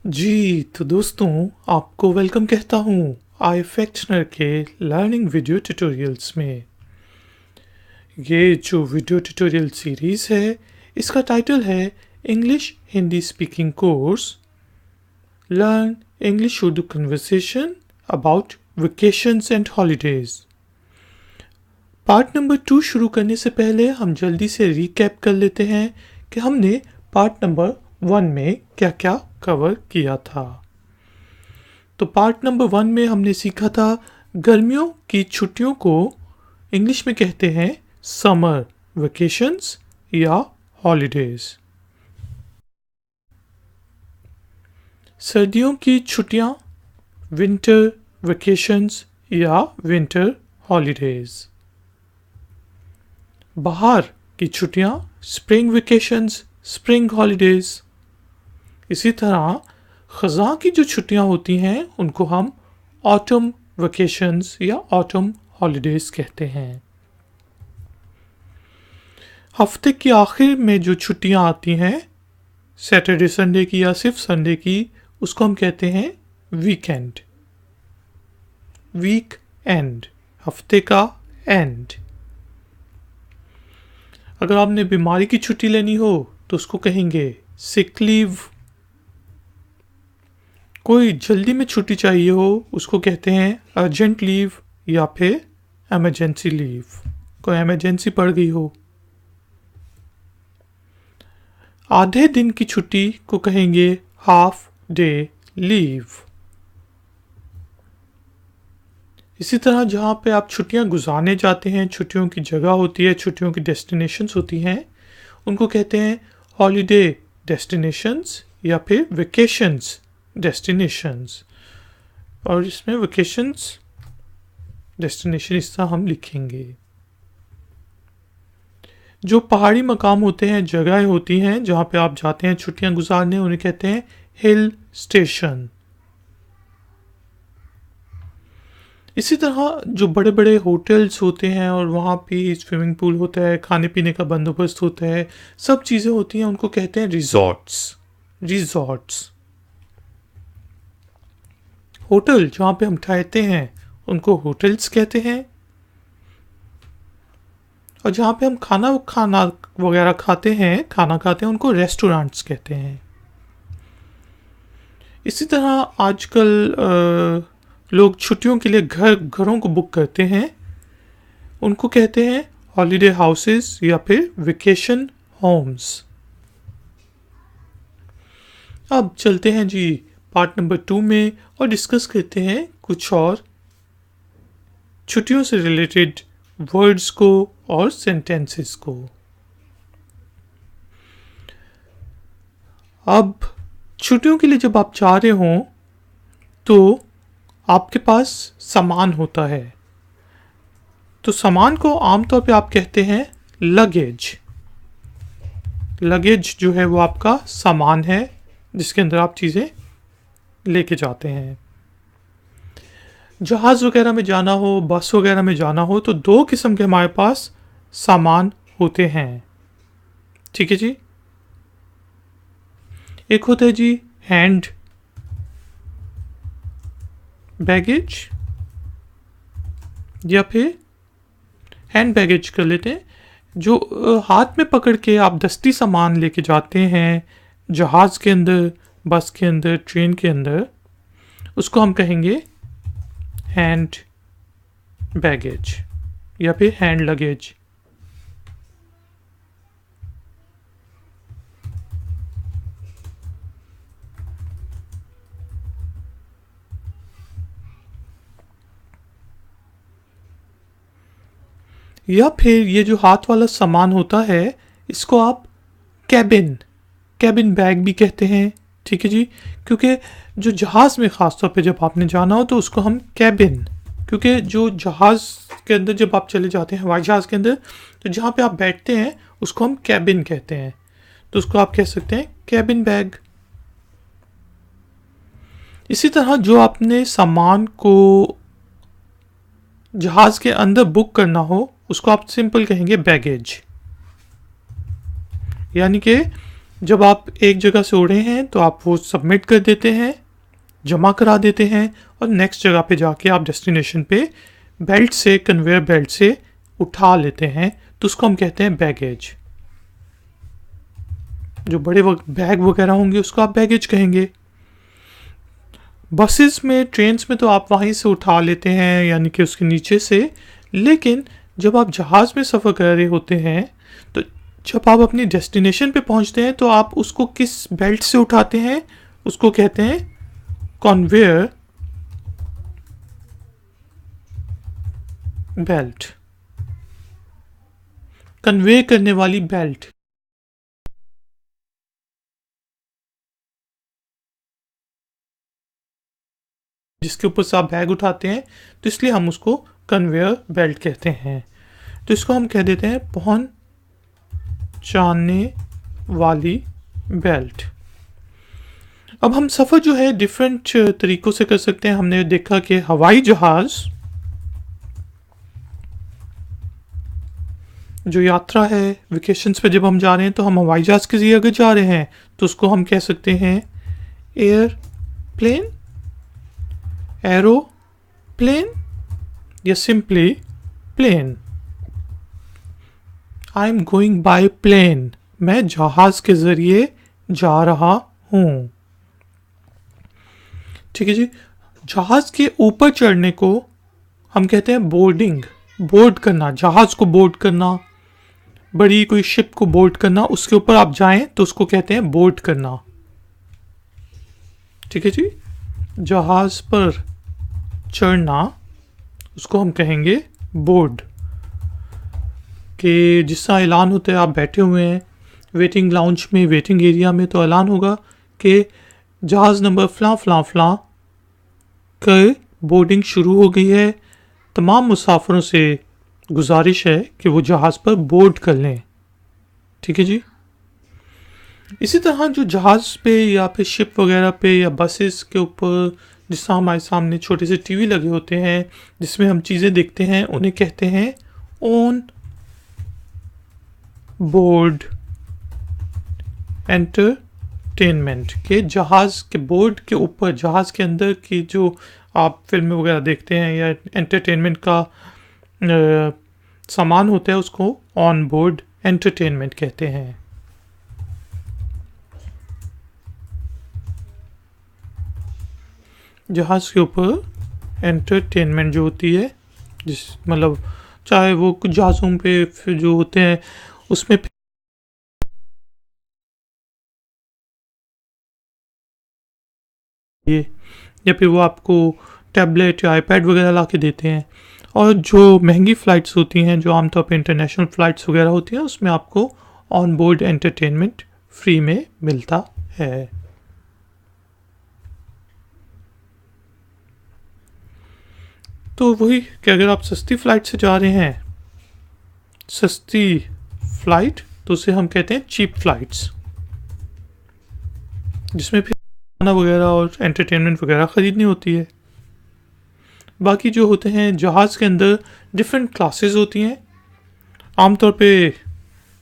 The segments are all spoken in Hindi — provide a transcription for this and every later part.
जी, तो दोस्तों आपको वेलकम कहता हूँ iFactioner के लर्निंग वीडियो ट्यूटोरियल्स में। ये जो वीडियो ट्यूटोरियल सीरीज़ है, इसका टाइटल है English Hindi speaking course learn English Urdu conversation about vacations and holidays. Part number 2 शुरू करने से पहले हम जल्दी से रिकैप कर लेते हैं कि हमने पार्ट नंबर 1 में क्या क्या कवर किया था। तो पार्ट नंबर 1 में हमने सीखा था गर्मियों की छुट्टियों को इंग्लिश में कहते हैं समर वेकेशंस या हॉलीडेज। सर्दियों की छुट्टियां विंटर वेकेशंस या विंटर हॉलीडेज। बाहर की छुट्टियां स्प्रिंग वेकेशंस स्प्रिंग हॉलीडेज। इसी तरह ख़ज़ां की जो छुट्टियां होती हैं उनको हम ऑटम वेकेशंस या ऑटम हॉलीडेज कहते हैं। हफ्ते के आखिर में जो छुट्टियां आती हैं सैटरडे संडे की या सिर्फ संडे की, उसको हम कहते हैं वीकेंड। वीक एंड, हफ्ते का एंड। अगर आपने बीमारी की छुट्टी लेनी हो तो उसको कहेंगे सिक लीव। कोई जल्दी में छुट्टी चाहिए हो उसको कहते हैं अर्जेंट लीव या फिर एमरजेंसी लीव। कोई एमरजेंसी पड़ गई हो। आधे दिन की छुट्टी को कहेंगे हाफ डे लीव। इसी तरह जहाँ पे आप छुट्टियाँ गुजारने जाते हैं, छुट्टियों की जगह होती है, छुट्टियों की डेस्टिनेशंस होती हैं, उनको कहते हैं हॉलीडे डेस्टिनेशंस या फिर वेकेशंस डेस्टिनेशंस। और इसमें वेकेशंस डेस्टिनेशन इस तरह हम लिखेंगे। जो पहाड़ी मकाम होते हैं, जगह होती हैं जहाँ पे आप जाते हैं छुट्टियाँ गुजारने, उन्हें कहते हैं हिल स्टेशन। इसी तरह जो बड़े बड़े होटल्स होते हैं और वहाँ पे स्विमिंग पूल होता है, खाने पीने का बंदोबस्त होता है, सब चीज़ें होती हैं, उनको कहते हैं रिजॉर्ट्स। रिजॉर्ट्स। होटल जहाँ पे हम ठहरते हैं उनको होटल्स कहते हैं, और जहाँ पे हम खाना वगैरह खाते हैं उनको रेस्टोरेंट्स कहते हैं। इसी तरह आजकल लोग छुट्टियों के लिए घरों को बुक करते हैं, उनको कहते हैं हॉलीडे हाउसेस या फिर वेकेशन होम्स। अब चलते हैं जी पार्ट नंबर 2 में और डिस्कस करते हैं कुछ और छुट्टियों से रिलेटेड वर्ड्स को और सेंटेंसेस को। अब छुट्टियों के लिए जब आप जा रहे हों तो आपके पास सामान होता है, तो सामान को आमतौर पे आप कहते हैं लगेज। लगेज जो है वो आपका सामान है जिसके अंदर आप चीज़ें लेके जाते हैं। जहाज़ वगैरह में जाना हो, बस वगैरह में जाना हो, तो दो किस्म के हमारे पास सामान होते हैं। ठीक है जी। एक होता है जी हैंड बैगेज, या फिर हैंड बैगेज कर लेते हैं, जो हाथ में पकड़ के आप दस्ती सामान लेके जाते हैं जहाज़ के अंदर, बस के अंदर, ट्रेन के अंदर, उसको हम कहेंगे हैंड बैगेज या फिर हैंड लगेज। या फिर ये जो हाथ वाला सामान होता है इसको आप कैबिन बैग भी कहते हैं। ठीक है जी, क्योंकि जो जहाज़ में ख़ासतौर पे जब आपने जाना हो तो उसको हम कैबिन, क्योंकि जो जहाज़ के अंदर जब आप चले जाते हैं हवाई जहाज़ के अंदर, तो जहाँ पे आप बैठते हैं उसको हम कैबिन कहते हैं, तो उसको आप कह सकते हैं कैबिन बैग। इसी तरह जो आपने सामान को जहाज़ के अंदर बुक करना हो उसको आप सिंपल कहेंगे बैगेज। यानी कि जब आप एक जगह से उड़े हैं तो आप वो सबमिट कर देते हैं, जमा करा देते हैं, और नेक्स्ट जगह पे जाके आप डेस्टिनेशन पे बेल्ट से, कन्वेयर बेल्ट से उठा लेते हैं, तो उसको हम कहते हैं बैगेज। जो बड़े बैग वगैरह होंगे उसको आप बैगेज कहेंगे। बसेस में, ट्रेन्स में तो आप वहीं से उठा लेते हैं, यानी कि उसके नीचे से। लेकिन जब आप जहाज़ में सफ़र कर रहे होते हैं, तो जब आप अपनी डेस्टिनेशन पे पहुंचते हैं तो आप उसको किस बेल्ट से उठाते हैं? उसको कहते हैं कन्वेयर बेल्ट, कन्वे करने वाली बेल्ट। जिसके ऊपर से आप बैग उठाते हैं, तो इसलिए हम उसको कन्वेयर बेल्ट कहते हैं। तो इसको हम कह देते हैं पहुंचाने वाली बेल्ट। अब हम सफ़र जो है डिफरेंट तरीक़ों से कर सकते हैं। हमने देखा कि हवाई जहाज़ जो यात्रा है, वेकेशंस पे जब हम जा रहे हैं तो हम हवाई जहाज़ के ज़रिए अगर जा रहे हैं तो उसको हम कह सकते हैं एयरप्लेन, एरोप्लेन, या simply plane. I am going by plane, मैं जहाज़ के ज़रिए जा रहा हूँ। ठीक है जी। जहाज़ के ऊपर चढ़ने को हम कहते हैं बोर्डिंग, बोर्ड करना, जहाज़ को बोर्ड करना, बड़ी कोई शिप को बोर्ड करना, उसके ऊपर आप जाएं तो उसको कहते हैं बोर्ड करना। ठीक है जी। जहाज़ पर चढ़ना उसको हम कहेंगे बोर्ड। कि जिसका ऐलान होता है, आप बैठे हुए हैं वेटिंग लाउंज में, वेटिंग एरिया में, तो ऐलान होगा कि जहाज़ नंबर फ़लाँ फ़लाँ फ़लाँ के बोर्डिंग शुरू हो गई है, तमाम मुसाफिरों से गुजारिश है कि वो जहाज़ पर बोर्ड कर लें। ठीक है जी। इसी तरह जो जहाज़ पे या फिर शिप वगैरह पे या बसेस के ऊपर जिस तरह हमारे सामने छोटे से टीवी लगे होते हैं जिसमें हम चीज़ें देखते हैं, उन्हें कहते हैं ऑन बोर्ड एंटरटेनमेंट। के जहाज़ के बोर्ड के ऊपर, जहाज़ के अंदर की जो आप फिल्में वगैरह देखते हैं या एंटरटेनमेंट का सामान होता है, उसको ऑन बोर्ड एंटरटेनमेंट कहते हैं। जहाज़ के ऊपर एंटरटेनमेंट जो होती है, जिस मतलब चाहे वो कुछ जहाज़ों पे फिर जो होते हैं उसमें ये, या फिर वो आपको टैबलेट या आईपैड वगैरह ला के देते हैं। और जो महंगी फ़्लाइट्स होती हैं, जो आमतौर पे इंटरनेशनल फ़्लाइट्स वगैरह होती हैं, उसमें आपको ऑन बोर्ड एंटरटेनमेंट फ्री में मिलता है। तो वही कि अगर आप सस्ती फ़्लाइट से जा रहे हैं, सस्ती फ़्लाइट, तो उसे हम कहते हैं चीप फ़्लाइट्स, जिसमें फिर खाना वगैरह और एंटरटेनमेंट वगैरह ख़रीदनी होती है। बाकी जो होते हैं जहाज़ के अंदर डिफरेंट क्लासेस होती हैं। आमतौर पे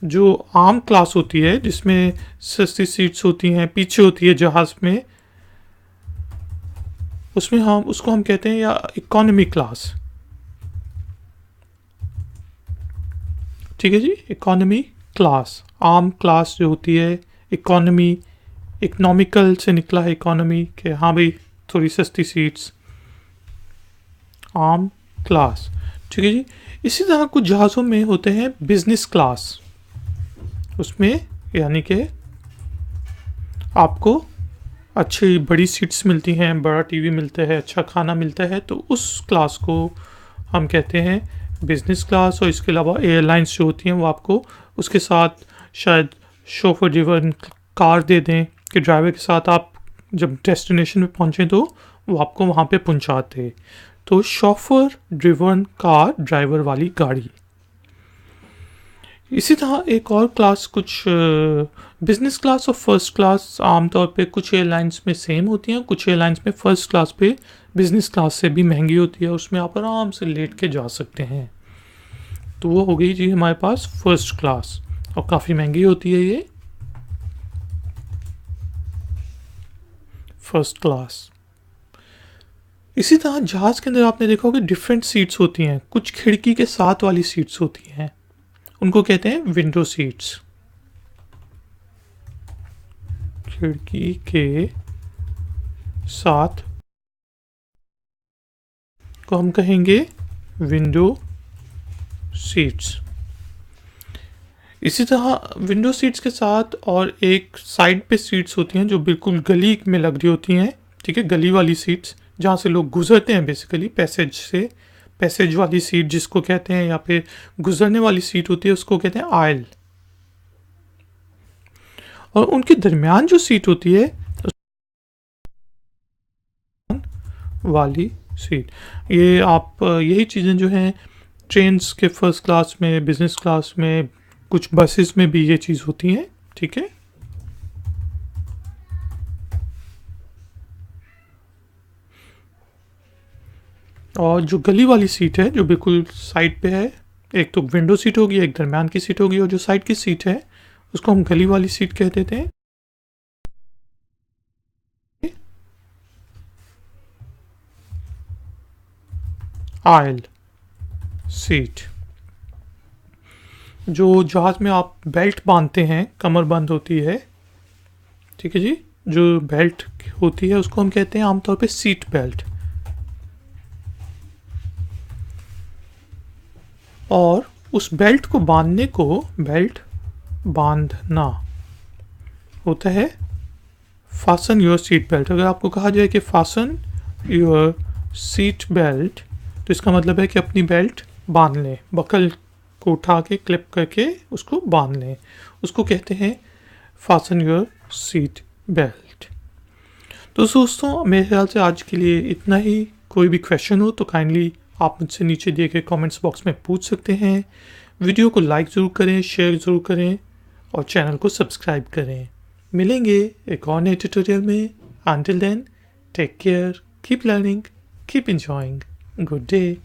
जो आम क्लास होती है जिसमें सस्ती सीट्स होती हैं, पीछे होती है जहाज़ में, उसमें हम उसको हम कहते हैं या इकोनॉमी क्लास। ठीक है जी। इकोनॉमी क्लास, आम क्लास जो होती है, इकोनॉमी, इकोनॉमिकल से निकला है इकोनॉमी, के हाँ भाई थोड़ी सस्ती सीट्स, आम क्लास। ठीक है जी। इसी तरह कुछ जहाज़ों में होते हैं बिजनेस क्लास, उसमें यानी कि आपको अच्छी बड़ी सीट्स मिलती हैं, बड़ा टीवी मिलता है, अच्छा खाना मिलता है, तो उस क्लास को हम कहते हैं बिजनेस क्लास। और इसके अलावा एयरलाइंस जो होती हैं वो आपको उसके साथ शायद शोफर ड्रिवन कार दे दें कि ड्राइवर के साथ आप जब डेस्टिनेशन पे पहुँचें तो वो आपको वहाँ पे पहुँचाते। तो शोफर ड्रिवन कार, ड्राइवर वाली गाड़ी। इसी तरह एक और क्लास, कुछ बिजनेस क्लास और फर्स्ट क्लास आमतौर पे कुछ एयरलाइंस में सेम होती हैं, कुछ एयरलाइंस में फ़र्स्ट क्लास पे बिजनेस क्लास से भी महंगी होती है, उसमें आप आराम से लेट के जा सकते हैं। तो वो हो गई जी हमारे पास फर्स्ट क्लास, और काफ़ी महंगी होती है ये। First class. इसी तरह जहाज के अंदर आपने देखा होगा डिफरेंट सीट्स होती हैं, कुछ खिड़की के साथ वाली सीट्स होती हैं, उनको कहते हैं विंडो सीट्स। खिड़की के साथ को हम कहेंगे विंडो सीट्स। इसी तरह विंडो सीट्स के साथ और एक साइड पे सीट्स होती हैं जो बिल्कुल गली में लग रही होती हैं, ठीक है, गली वाली सीट्स जहाँ से लोग गुजरते हैं, बेसिकली पैसेज से, पैसेज वाली सीट जिसको कहते हैं, या फिर गुजरने वाली सीट होती है उसको कहते हैं आयल। और उनके दरमियान जो सीट होती है वाली सीट, ये आप यही चीज़ें जो हैं ट्रेन्स के फर्स्ट क्लास में, बिजनेस क्लास में, कुछ बसेस में भी ये चीज़ होती हैं, ठीक है। और जो गली वाली सीट है जो बिल्कुल साइड पे है, एक तो विंडो सीट होगी, एक दरमियान की सीट होगी, और जो साइड की सीट है उसको हम गली वाली सीट कह देते हैं। Oil seat. जो जहाज में आप बेल्ट बांधते हैं, कमर बंद होती है, ठीक है जी, जो बेल्ट होती है उसको हम कहते हैं आमतौर पे सीट बेल्ट। और उस बेल्ट को बांधने को बेल्ट बांधना होता है फासन योर सीट बेल्ट। अगर आपको कहा जाए कि फासन योर सीट बेल्ट, तो इसका मतलब है कि अपनी बेल्ट बांध लें, बकल को उठा के क्लिप करके उसको बांध लें, उसको कहते हैं फासन योर सीट बेल्ट। तो दोस्तों मेरे ख्याल से आज के लिए इतना ही। कोई भी क्वेश्चन हो तो काइंडली आप मुझसे नीचे दिए गए कमेंट्स बॉक्स में पूछ सकते हैं। वीडियो को लाइक ज़रूर करें, शेयर ज़रूर करें और चैनल को सब्सक्राइब करें। मिलेंगे एक और नए ट्यूटोरियल में। Until then, take care, keep learning, keep enjoying. Good day.